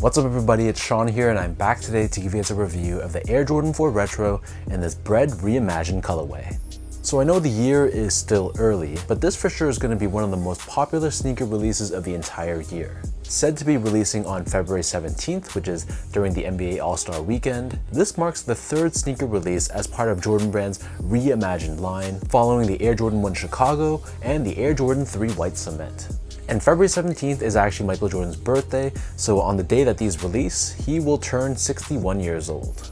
What's up everybody, it's Sean here and I'm back today to give you guys a review of the Air Jordan 4 Retro in this Bred Reimagined colorway. So I know the year is still early, but this for sure is going to be one of the most popular sneaker releases of the entire year. Said to be releasing on February 17th, which is during the NBA All-Star Weekend, this marks the third sneaker release as part of Jordan Brand's Reimagined line, following the Air Jordan 1 Chicago and the Air Jordan 3 White Cement. And February 17th is actually Michael Jordan's birthday, so on the day that these release, he will turn 61 years old.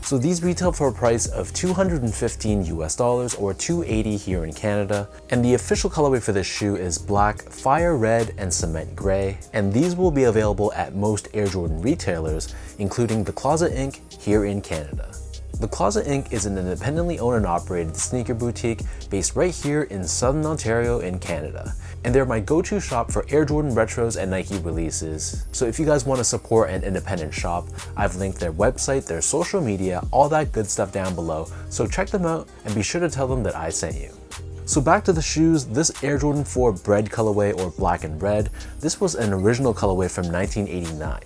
So these retail for a price of $215 US or $280 here in Canada, and the official colorway for this shoe is black, fire red, and cement gray, and these will be available at most Air Jordan retailers, including The Closet Inc. here in Canada. The Closet Inc. is an independently owned and operated sneaker boutique based right here in Southern Ontario in Canada. And they're my go-to shop for Air Jordan Retros and Nike releases. So if you guys want to support an independent shop, I've linked their website, their social media, all that good stuff down below. So check them out and be sure to tell them that I sent you. So back to the shoes, this Air Jordan 4 Bred colorway or black and red, this was an original colorway from 1989.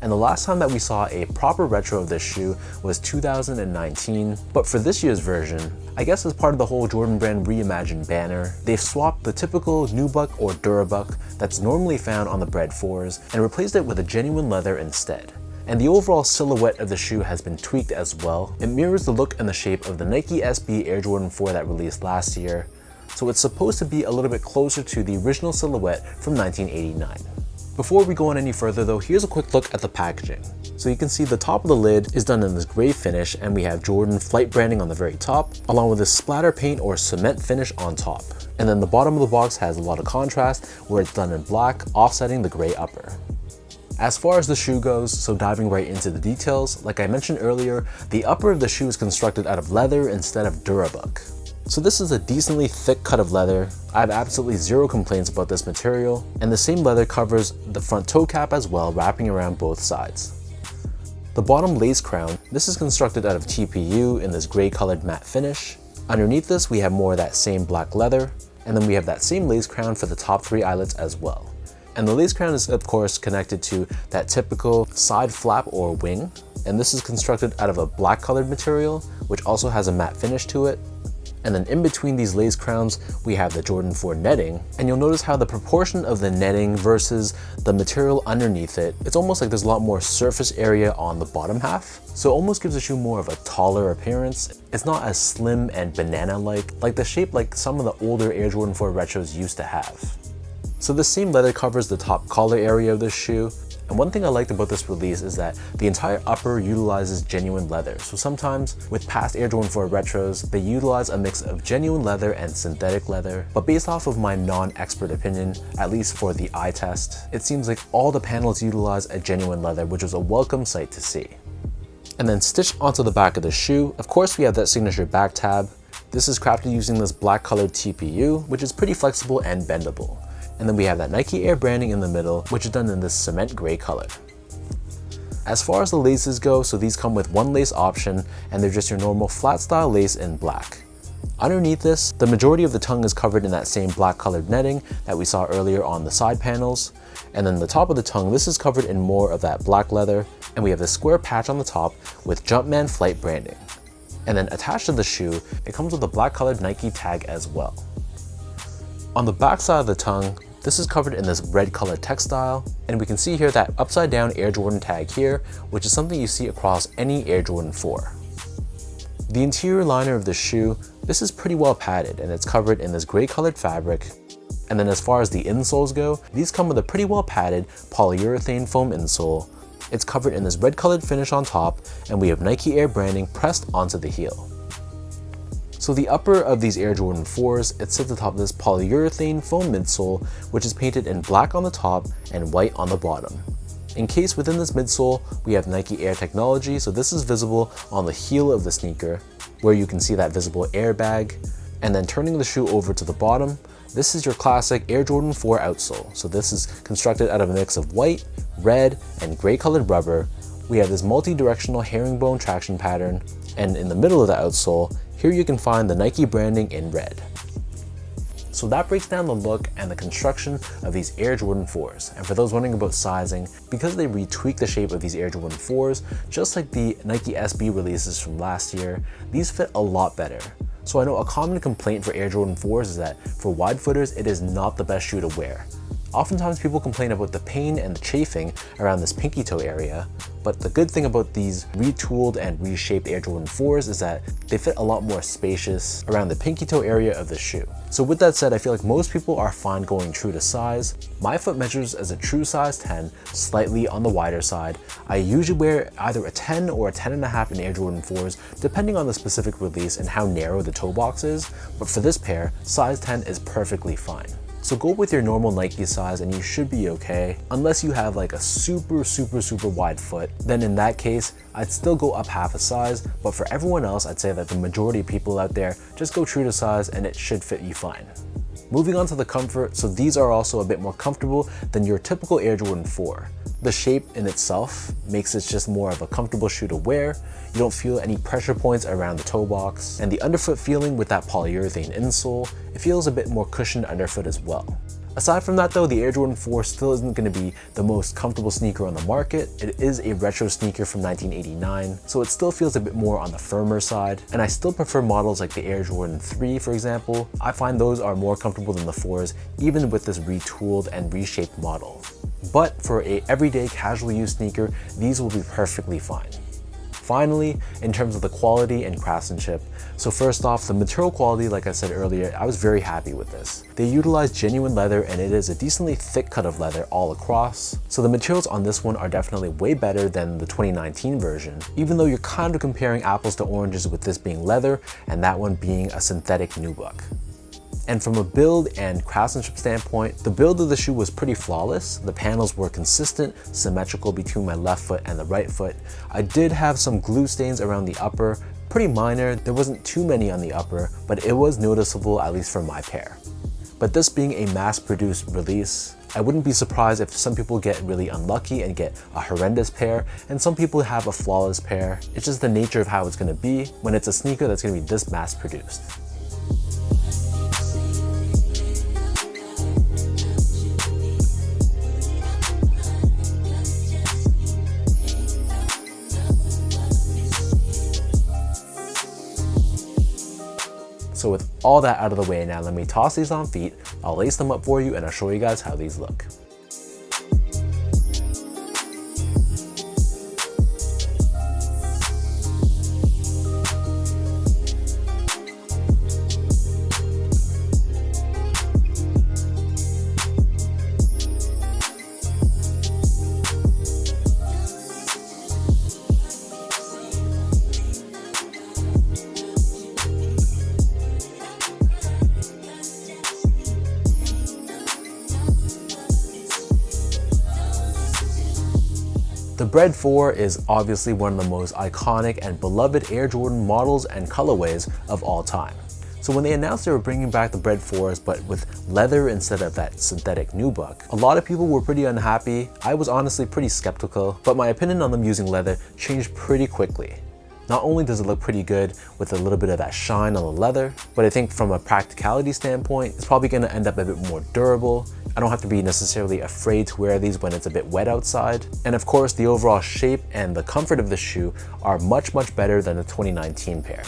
And the last time that we saw a proper retro of this shoe was 2019, but for this year's version, I guess as part of the whole Jordan Brand Reimagined banner, they've swapped the typical nubuck or durabuck that's normally found on the Bred 4s and replaced it with a genuine leather instead. And the overall silhouette of the shoe has been tweaked as well. It mirrors the look and the shape of the Nike SB Air Jordan 4 that released last year, so it's supposed to be a little bit closer to the original silhouette from 1989. Before we go on any further though, here's a quick look at the packaging. So you can see the top of the lid is done in this gray finish and we have Jordan Flight branding on the very top, along with this splatter paint or cement finish on top. And then the bottom of the box has a lot of contrast where it's done in black, offsetting the gray upper. As far as the shoe goes, so diving right into the details, like I mentioned earlier, the upper of the shoe is constructed out of leather instead of durabuck. So this is a decently thick cut of leather. I have absolutely zero complaints about this material, and the same leather covers the front toe cap as well, wrapping around both sides. The bottom lace crown, this is constructed out of TPU in this gray colored matte finish. Underneath this we have more of that same black leather, and then we have that same lace crown for the top three eyelets as well. And the lace crown is of course connected to that typical side flap or wing, and this is constructed out of a black colored material which also has a matte finish to it. And then in between these lace crowns, we have the Jordan 4 netting. And you'll notice how the proportion of the netting versus the material underneath it, it's almost like there's a lot more surface area on the bottom half. So it almost gives the shoe more of a taller appearance. It's not as slim and banana-like, like the shape like some of the older Air Jordan 4 Retros used to have. So the same leather covers the top collar area of this shoe. And one thing I liked about this release is that the entire upper utilizes genuine leather. So sometimes with past Air Jordan 4 Retros, they utilize a mix of genuine leather and synthetic leather. But based off of my non-expert opinion, at least for the eye test, it seems like all the panels utilize a genuine leather, which was a welcome sight to see. And then stitched onto the back of the shoe, of course we have that signature back tab. This is crafted using this black colored TPU, which is pretty flexible and bendable. And then we have that Nike Air branding in the middle, which is done in this cement gray color. As far as the laces go, so these come with one lace option, and they're just your normal flat style lace in black. Underneath this, the majority of the tongue is covered in that same black colored netting that we saw earlier on the side panels. And then the top of the tongue, this is covered in more of that black leather, and we have this square patch on the top with Jumpman Flight branding. And then attached to the shoe, it comes with a black colored Nike tag as well. On the back side of the tongue, this is covered in this red colored textile, and we can see here that upside down Air Jordan tag here, which is something you see across any Air Jordan 4. The interior liner of the shoe, this is pretty well padded and it's covered in this gray colored fabric. And then as far as the insoles go, these come with a pretty well padded polyurethane foam insole. It's covered in this red colored finish on top, and we have Nike Air branding pressed onto the heel. So the upper of these Air Jordan 4s, it sits atop this polyurethane foam midsole, which is painted in black on the top and white on the bottom. Encased within this midsole, we have Nike Air technology, so this is visible on the heel of the sneaker, where you can see that visible airbag. And then turning the shoe over to the bottom, this is your classic Air Jordan 4 outsole. So this is constructed out of a mix of white, red, and gray colored rubber. We have this multi-directional herringbone traction pattern, and in the middle of the outsole, here you can find the Nike branding in red. So that breaks down the look and the construction of these Air Jordan 4s. And for those wondering about sizing, because they retweaked the shape of these Air Jordan 4s, just like the Nike SB releases from last year, these fit a lot better. So I know a common complaint for Air Jordan 4s is that for wide footers, it is not the best shoe to wear. Oftentimes people complain about the pain and the chafing around this pinky toe area, but the good thing about these retooled and reshaped Air Jordan 4s is that they fit a lot more spacious around the pinky toe area of the shoe. So with that said, I feel like most people are fine going true to size. My foot measures as a true size 10, slightly on the wider side. I usually wear either a 10 or a 10.5 in Air Jordan 4s, depending on the specific release and how narrow the toe box is, but for this pair, size 10 is perfectly fine. So go with your normal Nike size and you should be okay, unless you have like a super wide foot. Then in that case, I'd still go up half a size, but for everyone else, I'd say that the majority of people out there just go true to size and it should fit you fine. Moving on to the comfort, so these are also a bit more comfortable than your typical Air Jordan 4. The shape in itself makes it just more of a comfortable shoe to wear. You don't feel any pressure points around the toe box, and the underfoot feeling with that polyurethane insole, it feels a bit more cushioned underfoot as well. Aside from that though, the Air Jordan 4 still isn't going to be the most comfortable sneaker on the market. It is a retro sneaker from 1989, so it still feels a bit more on the firmer side. And I still prefer models like the Air Jordan 3, for example. I find those are more comfortable than the 4s, even with this retooled and reshaped model. But for a everyday casual use sneaker, these will be perfectly fine. Finally, in terms of the quality and craftsmanship, so first off, the material quality, like I said earlier, I was very happy with this. They utilize genuine leather and it is a decently thick cut of leather all across. So the materials on this one are definitely way better than the 2019 version, even though you're kind of comparing apples to oranges with this being leather and that one being a synthetic nubuck. And from a build and craftsmanship standpoint, the build of the shoe was pretty flawless. The panels were consistent, symmetrical between my left foot and the right foot. I did have some glue stains around the upper, pretty minor. There wasn't too many on the upper, but it was noticeable, at least for my pair. But this being a mass-produced release, I wouldn't be surprised if some people get really unlucky and get a horrendous pair, and some people have a flawless pair. It's just the nature of how it's gonna be when it's a sneaker that's gonna be this mass-produced. So with all that out of the way now, let me toss these on feet, I'll lace them up for you and I'll show you guys how these look. The Bred 4 is obviously one of the most iconic and beloved Air Jordan models and colorways of all time. So when they announced they were bringing back the Bred 4s but with leather instead of that synthetic nubuck, a lot of people were pretty unhappy. I was honestly pretty skeptical, but my opinion on them using leather changed pretty quickly. Not only does it look pretty good with a little bit of that shine on the leather, but I think from a practicality standpoint, it's probably going to end up a bit more durable. I don't have to be necessarily afraid to wear these when it's a bit wet outside. And of course, the overall shape and the comfort of the shoe are much better than the 2019 pair.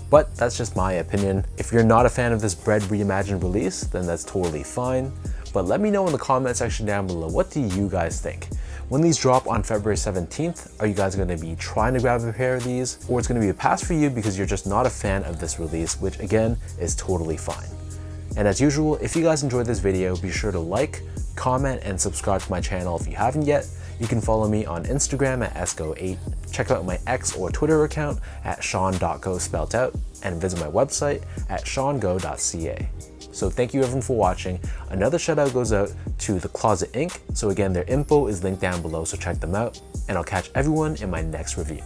But that's just my opinion. If you're not a fan of this Bred Reimagined release, then that's totally fine. But let me know in the comment section down below, what do you guys think? When these drop on February 17th, are you guys going to be trying to grab a pair of these? Or it's going to be a pass for you because you're just not a fan of this release, which again, is totally fine. And as usual, if you guys enjoyed this video, be sure to like, comment, and subscribe to my channel if you haven't yet. You can follow me on Instagram at esco8, check out my X or Twitter account at sean.go spelt out, and visit my website at seango.ca. So thank you everyone for watching. Another shout out goes out to The Closet Inc. So again, their info is linked down below, so check them out, and I'll catch everyone in my next review.